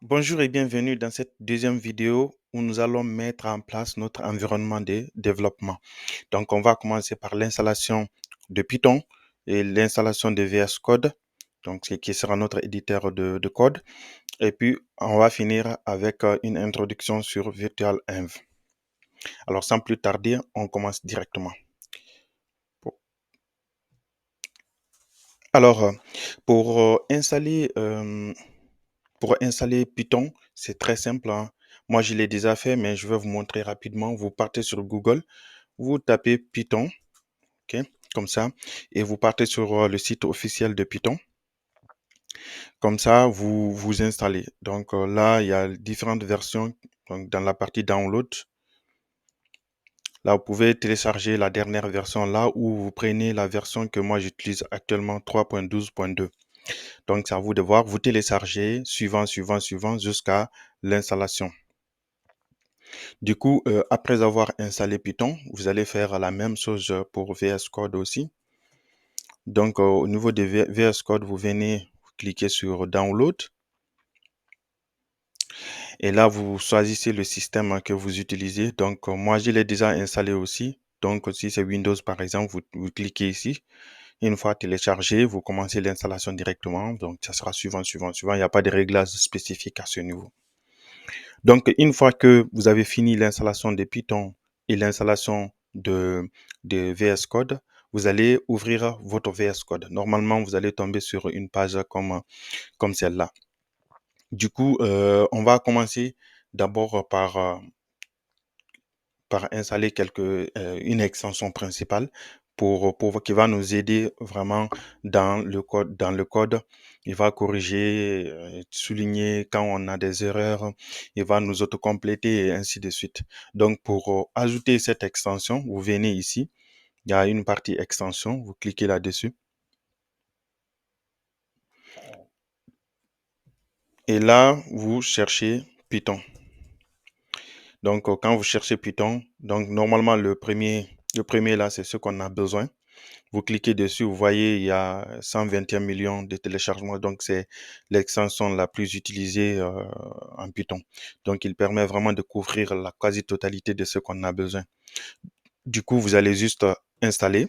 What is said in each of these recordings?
Bonjour et bienvenue dans cette deuxième vidéo où nous allons mettre en place notre environnement de développement. Donc, on va commencer par l'installation de Python et l'installation de VS Code, donc ce qui sera notre éditeur de code. Et puis, on va finir avec une introduction sur VirtualEnv. Alors, sans plus tarder, on commence directement. Pour- Alors, pour pour installer Python, c'est très simple, hein. Moi, je l'ai déjà fait, mais je vais vous montrer rapidement. Vous partez sur Google, vous tapez Python, ok, comme ça, et vous partez sur le site officiel de Python. Comme ça, vous vous installez. Donc là, il y a différentes versions. Donc, dans la partie download, là, vous pouvez télécharger la dernière version là où vous prenez la version que moi j'utilise actuellement 3.12.2. Donc, c'est à vous de voir. Vous téléchargez suivant jusqu'à l'installation. Du coup, après avoir installé Python, vous allez faire la même chose pour VS Code aussi. Donc, au niveau de VS Code, vous venez cliquer sur Download et là, vous choisissez le système que vous utilisez. Donc, moi, je l'ai déjà installé aussi. Donc, si c'est Windows, par exemple, vous cliquez ici. Une fois téléchargé, vous commencez l'installation directement. Donc, ça sera suivant. Il n'y a pas de réglage spécifique à ce niveau. Donc, une fois que vous avez fini l'installation de Python et l'installation de VS Code, vous allez ouvrir votre VS Code. Normalement, vous allez tomber sur une page comme celle-là. Du coup, on va commencer d'abord par installer une extension principale qui va nous aider vraiment dans le code. Il va corriger, souligner quand on a des erreurs, il va nous autocompléter et ainsi de suite. Donc, pour ajouter cette extension, vous venez ici, il y a une partie extension, vous cliquez là-dessus. Et là, vous cherchez Python. Donc, quand vous cherchez Python, donc normalement le premier là, c'est ce qu'on a besoin. Vous cliquez dessus, vous voyez, il y a 121 millions de téléchargements. Donc, c'est l'extension la plus utilisée en Python. Donc, il permet vraiment de couvrir la quasi-totalité de ce qu'on a besoin. Du coup, vous allez juste installer.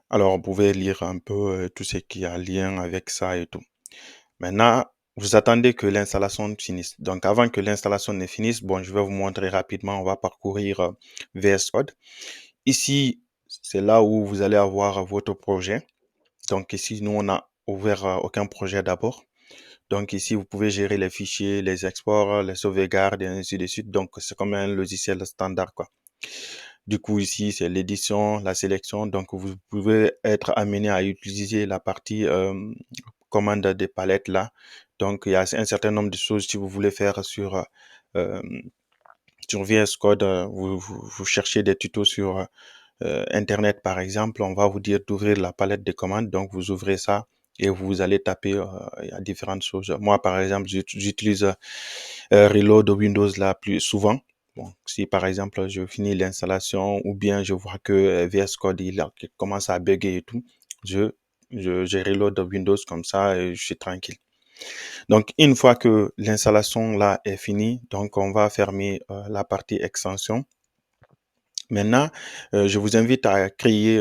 Alors, vous pouvez lire un peu tout ce qui a lien avec ça et tout. Maintenant, vous attendez que l'installation finisse. Donc, avant que l'installation ne finisse, bon, je vais vous montrer rapidement. On va parcourir VS Code. Ici, c'est là où vous allez avoir votre projet. Donc ici, nous, on n'a ouvert aucun projet d'abord. Donc ici, vous pouvez gérer les fichiers, les exports, les sauvegardes et ainsi de suite. Donc c'est comme un logiciel standard, quoi. Du coup, ici, c'est l'édition, la sélection. Donc vous pouvez être amené à utiliser la partie commande des palettes là. Donc il y a un certain nombre de choses si vous voulez faire euh, sur VS Code. Vous cherchez des tutos sur Internet, par exemple, on va vous dire d'ouvrir la palette de commandes. Donc, vous ouvrez ça et vous allez taper, il y a différentes choses. Moi, par exemple, j'utilise Reload Windows là plus souvent. Bon, si par exemple, je finis l'installation ou bien je vois que VS Code il commence à bugger et tout, je, je reload Windows comme ça et je suis tranquille. Donc, une fois que l'installation là est finie, donc on va fermer la partie extension. Maintenant, je vous invite à créer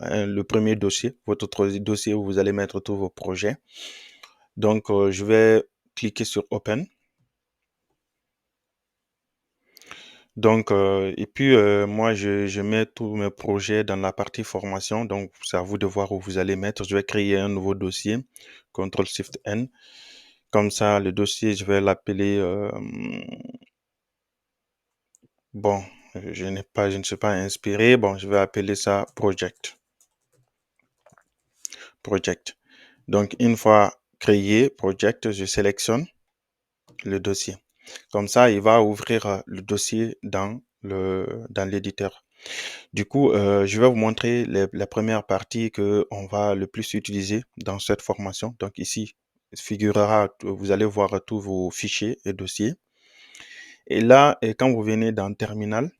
le premier dossier, votre dossier où vous allez mettre tous vos projets. Donc, je vais cliquer sur Open. Donc, et puis, moi, je mets tous mes projets dans la partie formation. Donc, c'est à vous de voir où vous allez mettre. Je vais créer un nouveau dossier, CTRL-SHIFT-N. Comme ça, le dossier, je vais l'appeler, bon, je ne suis pas inspiré. Bon, je vais appeler ça Project. Project. Donc, une fois créé, Project, je sélectionne le dossier. Comme ça, il va ouvrir le dossier dans l'éditeur. Du coup, je vais vous montrer la première partie que on va le plus utiliser dans cette formation. Donc ici, vous allez voir tous vos fichiers et dossiers. Et là, quand vous venez dans Terminal,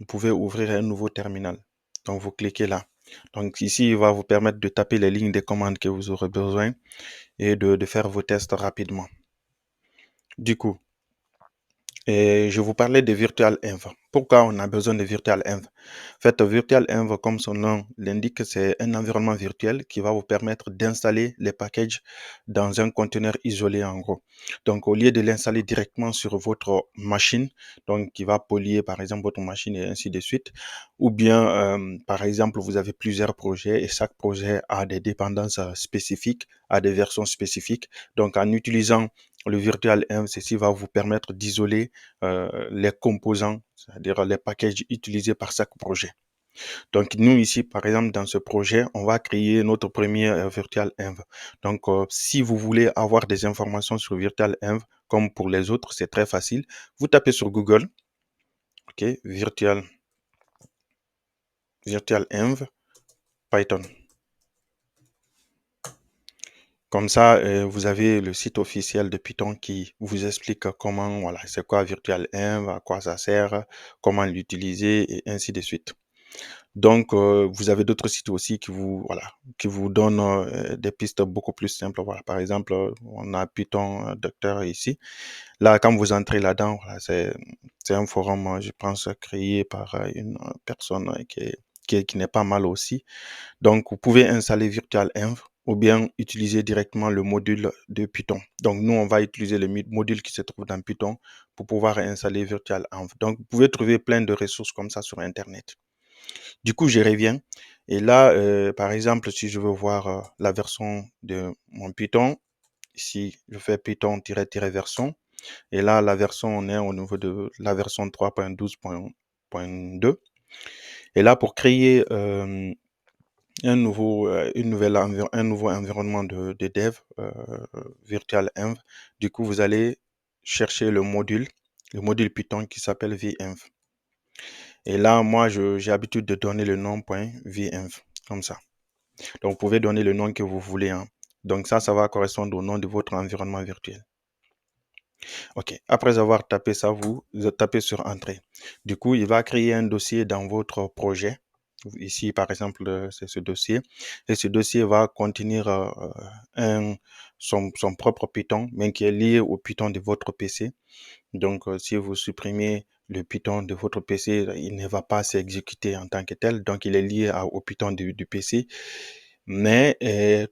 vous pouvez ouvrir un nouveau terminal. Donc, vous cliquez là. Donc ici, il va vous permettre de taper les lignes des commandes que vous aurez besoin et de faire vos tests rapidement. Du coup, et je vous parlais de VirtualEnv. Pourquoi on a besoin de VirtualEnv? En fait, VirtualEnv, comme son nom l'indique, c'est un environnement virtuel qui va vous permettre d'installer les packages dans un conteneur isolé en gros. Donc, au lieu de l'installer directement sur votre machine, donc qui va polier par exemple votre machine et ainsi de suite, ou bien par exemple vous avez plusieurs projets et chaque projet a des dépendances spécifiques, a des versions spécifiques. Donc, en utilisant le VirtualEnv, ceci va vous permettre d'isoler les composants, c'est-à-dire les packages utilisés par chaque projet. Donc, nous ici, par exemple, dans ce projet, on va créer notre premier VirtualEnv. Donc, si vous voulez avoir des informations sur VirtualEnv, comme pour les autres, c'est très facile. Vous tapez sur Google, OK, VirtualEnv Python. Comme ça, vous avez le site officiel de Python qui vous explique comment, voilà, c'est quoi VirtualEnv, à quoi ça sert, comment l'utiliser et ainsi de suite. Donc, vous avez d'autres sites aussi qui vous, voilà, qui vous donnent des pistes beaucoup plus simples. Voilà, par exemple, on a Python Docteur ici. Là, quand vous entrez là-dedans, voilà, c'est un forum, je pense, créé par une personne qui n'est pas mal aussi. Donc, vous pouvez installer VirtualEnv ou bien utiliser directement le module de Python. Donc, nous, on va utiliser le module qui se trouve dans Python pour pouvoir installer VirtualEnv. Donc, vous pouvez trouver plein de ressources comme ça sur Internet. Du coup, je reviens. Et là, par exemple, si je veux voir la version de mon Python, ici, je fais Python-version. Et là, la version, on est au niveau de la version 3.12.2. Et là, pour créer un nouveau environnement de dev VirtualEnv, du coup, vous allez chercher le module Python qui s'appelle venv. Et là, moi, j'ai l'habitude de donner le nom .venv, comme ça. Donc, vous pouvez donner le nom que vous voulez, hein. Donc, ça va correspondre au nom de votre environnement virtuel. OK. Après avoir tapé ça, vous tapez sur Entrée. Du coup, il va créer un dossier dans votre projet. Ici, par exemple, c'est ce dossier. Et ce dossier va contenir son propre Python, mais qui est lié au Python de votre PC. Donc, si vous supprimez le Python de votre PC, il ne va pas s'exécuter en tant que tel. Donc, il est lié au Python du PC. Mais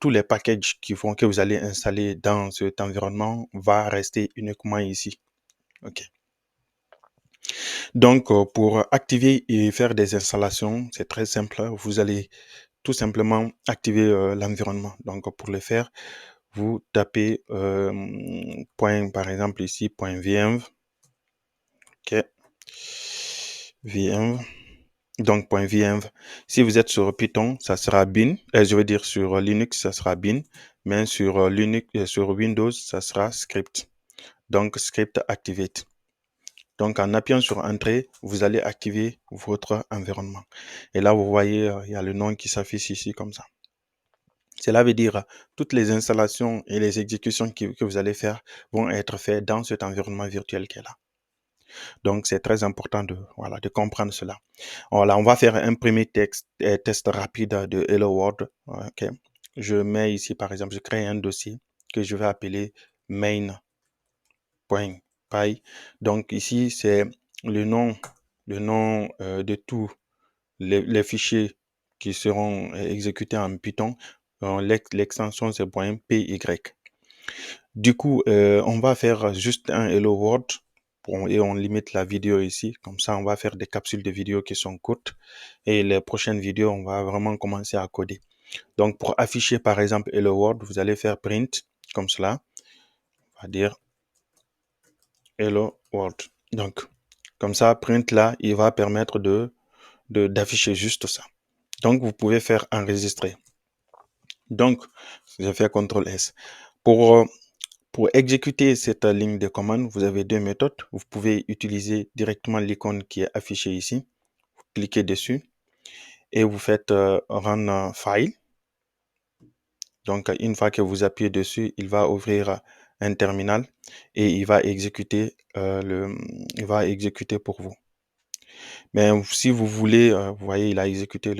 tous les packages que vous allez installer dans cet environnement va rester uniquement ici. OK. Donc, pour activer et faire des installations, c'est très simple. Vous allez tout simplement activer l'environnement. Donc, pour le faire, vous tapez point, par exemple ici, point .venv. OK. Venv. Donc, point .venv. Si vous êtes sur Python, ça sera bin. Je veux dire, sur Linux, ça sera bin. Mais sur sur Windows, ça sera script. Donc, script activate. Donc, en appuyant sur Entrée, vous allez activer votre environnement. Et là, vous voyez, il y a le nom qui s'affiche ici comme ça. Cela veut dire toutes les installations et les exécutions que vous allez faire vont être faites dans cet environnement virtuel qui est là. Donc, c'est très important voilà, de comprendre cela. Voilà, on va faire un premier test rapide de Hello World. OK. Je mets ici, par exemple, je crée un dossier que je vais appeler main.py. Donc, ici, c'est le nom de tous les fichiers qui seront exécutés en Python. L'extension, c'est .py. Du coup, on va faire juste un Hello World et on limite la vidéo ici. Comme ça, on va faire des capsules de vidéos qui sont courtes et les prochaines vidéos, on va vraiment commencer à coder. Donc, pour afficher, par exemple, Hello World, vous allez faire print comme cela. On va dire Hello World. Donc, comme ça, print là, il va permettre d'afficher juste ça. Donc, vous pouvez faire enregistrer. Donc, je fais CTRL S. Pour exécuter cette ligne de commande, vous avez deux méthodes. Vous pouvez utiliser directement l'icône qui est affichée ici. Vous cliquez dessus et vous faites Run File. Donc, une fois que vous appuyez dessus, il va ouvrir un terminal et il va exécuter pour vous. Mais si vous voulez, vous voyez, il a exécuté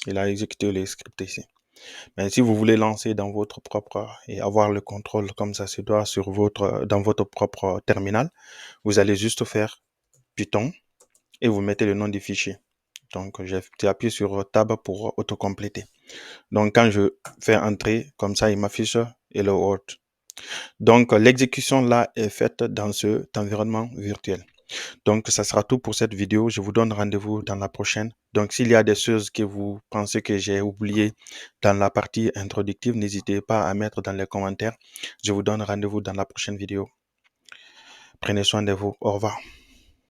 Il a exécuté le script ici. Mais si vous voulez lancer dans votre propre et avoir le contrôle comme ça se doit sur dans votre propre terminal, vous allez juste faire Python et vous mettez le nom du fichier. Donc, j'ai appuyé sur Tab pour autocompléter. Donc, quand je fais entrer, comme ça, il m'affiche Hello World. Donc, l'exécution là est faite dans cet environnement virtuel. Donc, ça sera tout pour cette vidéo. Je vous donne rendez-vous dans la prochaine. Donc, s'il y a des choses que vous pensez que j'ai oubliées dans la partie introductive, n'hésitez pas à mettre dans les commentaires. Je vous donne rendez-vous dans la prochaine vidéo. Prenez soin de vous. Au revoir.